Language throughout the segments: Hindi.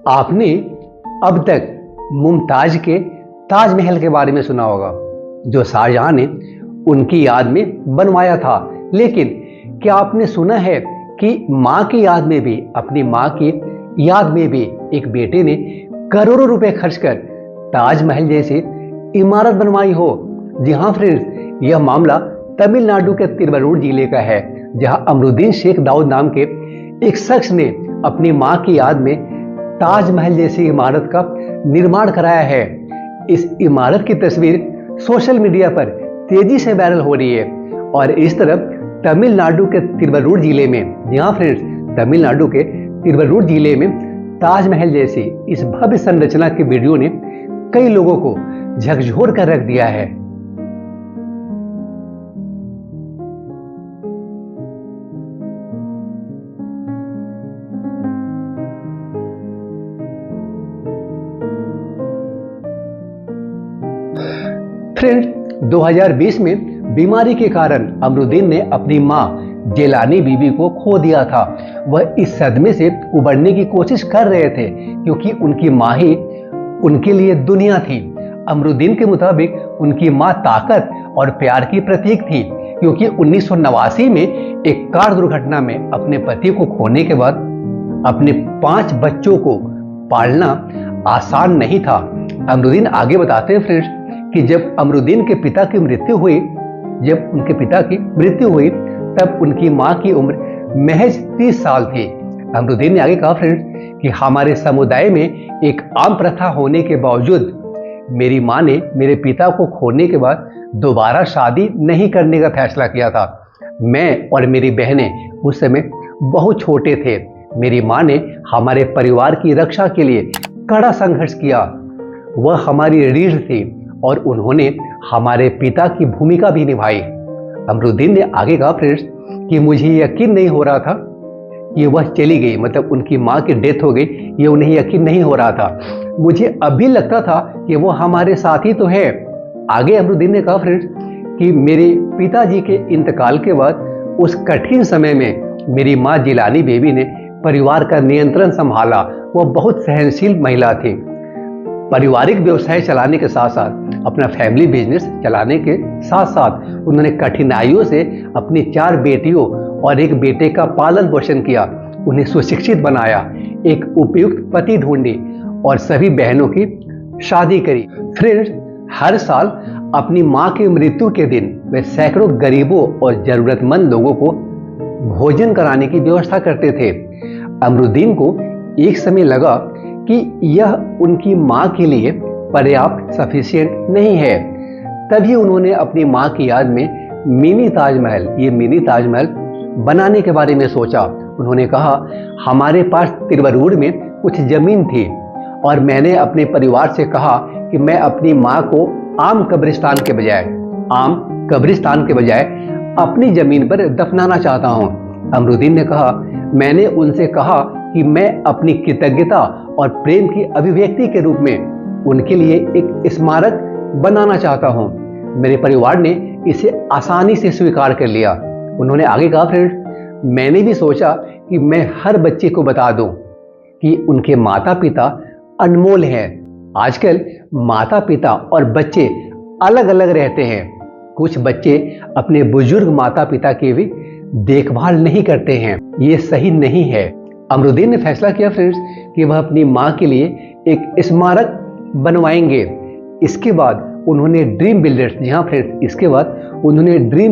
आपने अब तक मुमताज के ताजमहल के बारे में सुना होगा, जो शाहजहां ने उनकी याद में बनवाया था। लेकिन क्या आपने सुना है कि माँ की याद में भी, अपनी माँ की याद में भी एक बेटे ने करोड़ों रुपए खर्च कर ताजमहल जैसी इमारत बनवाई हो? जी हाँ फ्रेंड्स, यह मामला तमिलनाडु के तिरुवरूर जिले का है, जहां अमरुद्दीन शेख दाऊद नाम के एक शख्स ने अपनी माँ की याद में ताजमहल जैसी इमारत का निर्माण कराया है। इस इमारत की तस्वीर सोशल मीडिया पर तेजी से वायरल हो रही है। और इस तरफ तमिलनाडु के तिरुवरूर जिले में, जी हाँ फ्रेंड्स, तमिलनाडु के तिरुवरूर जिले में ताजमहल जैसी इस भव्य संरचना की वीडियो ने कई लोगों को झकझोर कर रख दिया है। फ्रेंड्स, 2020 में बीमारी के कारण अमरुद्दीन ने अपनी मां जिलानी बीबी को खो दिया था। वह इस सदमे से उबरने की कोशिश कर रहे थे, क्योंकि उनकी मां ही उनके लिए दुनिया थी। अमरुद्दीन के मुताबिक उनकी मां ताकत और प्यार की प्रतीक थी, क्योंकि 1989 में एक कार दुर्घटना में अपने पति को खोने के बाद अपने 5 बच्चों को पालना आसान नहीं था। अमरुद्दीन आगे बताते हैं फ्रेंड्स कि जब अमरुद्दीन के पिता की मृत्यु हुई, तब उनकी मां की उम्र महज 30 साल थी। अमरुद्दीन ने आगे कहा फ्रेंड्स कि हमारे समुदाय में एक आम प्रथा होने के बावजूद मेरी मां ने मेरे पिता को खोने के बाद दोबारा शादी नहीं करने का फैसला किया था। मैं और मेरी बहनें उस समय बहुत छोटे थे। मेरी मां ने हमारे परिवार की रक्षा के लिए कड़ा संघर्ष किया। वह हमारी रीढ़ थी और उन्होंने हमारे पिता की भूमिका भी निभाई। अमरुद्दीन ने आगे कहा फ्रेंड्स कि मुझे यकीन नहीं हो रहा था कि वह चली गई, मतलब उनकी मां की डेथ हो गई, ये उन्हें यकीन नहीं हो रहा था। मुझे अभी लगता था कि वो हमारे साथ ही तो है। आगे अमरुद्दीन ने कहा फ्रेंड्स कि मेरे पिताजी के इंतकाल के बाद उस कठिन समय में मेरी मां जिलानी बेबी ने परिवार का नियंत्रण संभाला। वह बहुत सहनशील महिला थी। पारिवारिक व्यवसाय चलाने के साथ साथ, अपना फैमिली बिजनेस चलाने के साथ साथ उन्होंने कठिनाइयों से अपनी 4 बेटियों और 1 बेटे का पालन पोषण किया, उन्हें सुशिक्षित बनाया, एक उपयुक्त पति ढूंढी और सभी बहनों की शादी करी। फ्रेंड्स, हर साल अपनी मां की मृत्यु के दिन वे सैकड़ों गरीबों और जरूरतमंद लोगों को भोजन कराने की व्यवस्था करते थे। अमरुद्दीन को एक समय लगा कि यह उनकी मां के लिए पर्याप्त सफिशिएंट नहीं है। तभी उन्होंने अपनी मां की याद में मिनी ताजमहल बनाने के बारे में सोचा। उन्होंने कहा, हमारे पास तिरुवरूर में कुछ जमीन थी और मैंने अपने परिवार से कहा कि मैं अपनी मां को आम कब्रिस्तान के बजाय अपनी जमीन पर दफनाना चाहता हूं। अमरुद्दीन ने कहा, मैंने उनसे कहा कि मैं अपनी कृतज्ञता और प्रेम की अभिव्यक्ति के रूप में उनके लिए एक स्मारक बनाना चाहता हूं। मेरे परिवार ने इसे आसानी से स्वीकार कर लिया। उन्होंने आगे कहा, फ्रेंड्स, मैंने भी सोचा कि मैं हर बच्चे को बता दूं कि उनके माता पिता अनमोल हैं। आजकल माता पिता और बच्चे अलग अलग रहते हैं। कुछ बच्चे अपने बुजुर्ग माता पिता की भी देखभाल नहीं करते हैं। ये सही नहीं है। अमरुद्दीन ने फैसला किया फ्रेंड्स कि वह अपनी मां के लिए एक स्मारक बनवाएंगे। इसके बाद उन्होंने ड्रीम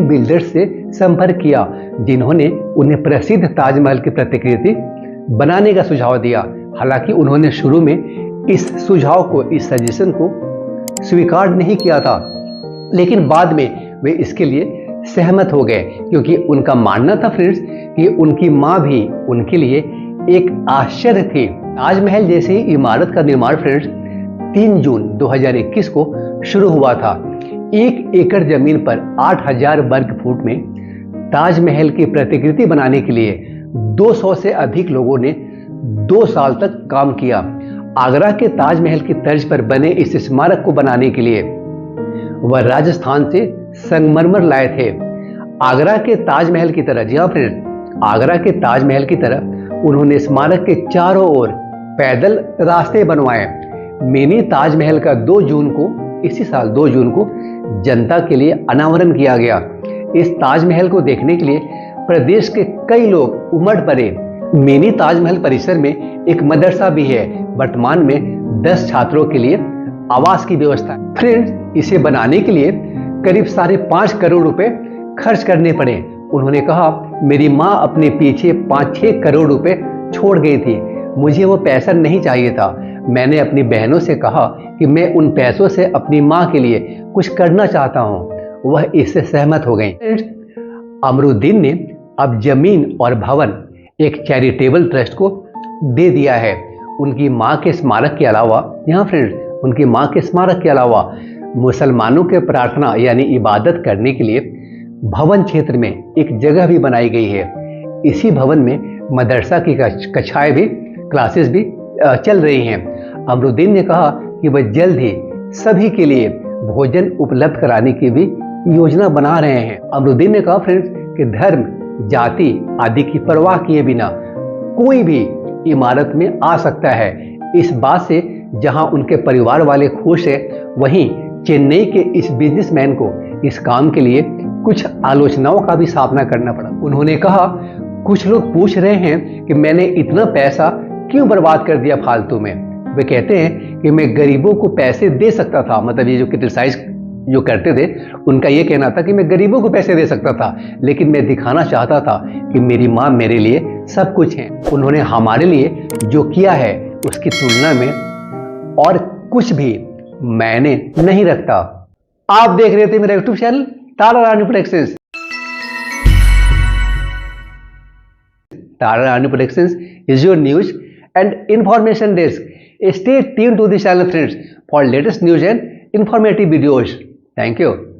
बिल्डर्स से संपर्क किया, जिन्होंने उन्हें प्रसिद्ध ताजमहल की प्रतिकृति बनाने का सुझाव दिया। हालांकि उन्होंने शुरू में इस सजेशन को स्वीकार नहीं किया था, लेकिन बाद में वे इसके लिए सहमत हो गए, क्योंकि उनका मानना था फ्रेंड्स कि उनकी मां भी उनके लिए एक आश्चर्य थी। ताजमहल जैसी इमारत का निर्माण फ्रेंड्स 3 जून 2021 को शुरू हुआ था। 1 एकड़ जमीन पर 8000 वर्ग फुट में ताजमहल की प्रतिकृति बनाने के लिए 200 से अधिक लोगों ने 2 साल तक काम किया। आगरा के ताजमहल की तर्ज पर बने इस स्मारक को बनाने के लिए वह राजस्थान से संगमरमर लाए थे। आगरा के ताजमहल की तरह, जी हाँ फ्रेंड्स, आगरा के ताजमहल की तरह उन्होंने स्मारक के चारों ओर पैदल रास्ते बनवाए। मिनी ताजमहल का 2 जून को, इसी साल 2 जून को जनता के लिए अनावरण किया गया। इस ताजमहल को देखने के लिए प्रदेश के कई लोग उमड़ पड़े। मिनी ताजमहल परिसर में एक मदरसा भी है। वर्तमान में 10 छात्रों के लिए आवास की व्यवस्था है। फ्रेंड्स, इसे बनाने के लिए करीब 5.5 करोड़ रुपए खर्च करने पड़े। उन्होंने कहा, मेरी माँ अपने पीछे 5-6 करोड़ रुपए छोड़ गई थी। मुझे वो पैसा नहीं चाहिए था। मैंने अपनी बहनों से कहा कि मैं उन पैसों से अपनी माँ के लिए कुछ करना चाहता हूँ। वह इससे सहमत हो गई। अमरुद्दीन ने अब जमीन और भवन एक चैरिटेबल ट्रस्ट को दे दिया है। उनकी माँ के स्मारक के अलावा, यहाँ फ्रेंड्स, उनकी माँ के स्मारक के अलावा मुसलमानों के प्रार्थना यानी इबादत करने के लिए भवन क्षेत्र में एक जगह भी बनाई गई है। इसी भवन में मदरसा की कक्षाएं भी, क्लासेस भी चल रही हैं। अमरुद्दीन ने कहा कि वह जल्द ही सभी के लिए भोजन उपलब्ध कराने की भी योजना बना रहे हैं। अमरुद्दीन ने कहा फ्रेंड्स कि धर्म, जाति आदि की परवाह किए बिना कोई भी इमारत में आ सकता है। इस बात से जहां उनके परिवार वाले खुश हैं, वहीं चेन्नई के इस बिजनेसमैन को इस काम के लिए कुछ आलोचनाओं का भी सामना करना पड़ा। उन्होंने कहा, कुछ लोग पूछ रहे हैं कि मैंने इतना पैसा क्यों बर्बाद कर दिया फालतू में। वे कहते हैं कि मैं गरीबों को पैसे दे सकता था। मतलब ये जो क्रिटिसाइज जो करते थे, उनका ये कहना था कि मैं गरीबों को पैसे दे सकता था, लेकिन मैं दिखाना चाहता था कि मेरी माँ मेरे लिए सब कुछ है। उन्होंने हमारे लिए जो किया है उसकी तुलना में और कुछ भी मैंने नहीं रखता। आप देख रहे थे मेरा YouTube channel Tara Rani productions. Tara Rani Productions is your news and information desk. Stay tuned to the channel, friends, for latest news and informative videos. Thank you.